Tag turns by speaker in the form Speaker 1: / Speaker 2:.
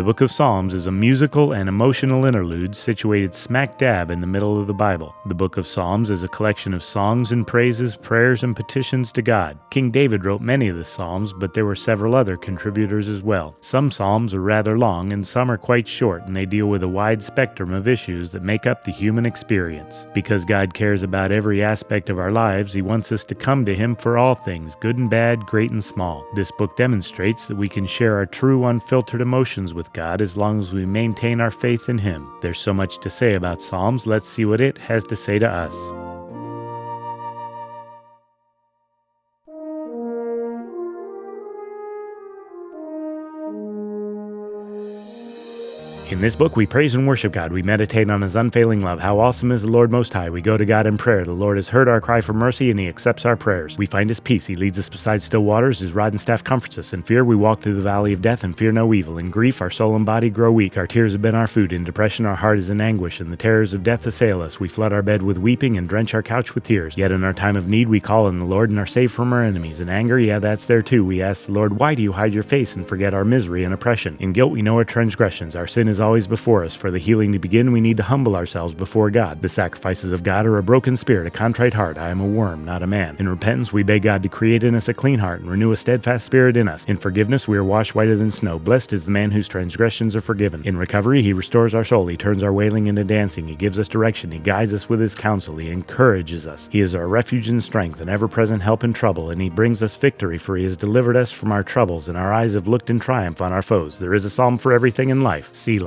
Speaker 1: book of Psalms is a musical and emotional interlude situated smack dab in the middle of the Bible. The book of Psalms is a collection of songs and praises, prayers, and petitions to God. King David wrote many of the Psalms, but there were several other contributors as well. Some Psalms are rather long, and some are quite short, and they deal with a wide spectrum of issues that make up the human experience. Because God cares about every aspect of our lives, He wants us to come to Him for all things, good and bad, great and small. This book demonstrates that we can share our true, unfiltered emotions with God as long as we maintain our faith in Him. There's so much to say about Psalms. Let's see what it has to say to us. In this book, we praise and worship God. We meditate on His unfailing love. How awesome is the Lord Most High. We go to God in prayer. The Lord has heard our cry for mercy, and He accepts our prayers. We find His peace. He leads us beside still waters. His rod and staff comforts us. In fear, we walk through the valley of death and fear no evil. In grief, our soul and body grow weak. Our tears have been our food. In depression, our heart is in anguish, and the terrors of death assail us. We flood our bed with weeping and drench our couch with tears. Yet in our time of need, we call on the Lord and are saved from our enemies. In anger, yeah, that's there too. We ask the Lord, why do you hide your face and forget our misery and oppression? In guilt, we know our transgressions. Our sin is always before us. For the healing to begin, we need to humble ourselves before God. The sacrifices of God are a broken spirit, a contrite heart. I am a worm, not a man. In repentance, we beg God to create in us a clean heart and renew a steadfast spirit in us. In forgiveness, we are washed whiter than snow. Blessed is the man whose transgressions are forgiven. In recovery, He restores our soul. He turns our wailing into dancing. He gives us direction. He guides us with His counsel. He encourages us. He is our refuge and strength, an ever-present help in trouble, and He brings us victory, for He has delivered us from our troubles, and our eyes have looked in triumph on our foes. There is a psalm for everything in life. Selah.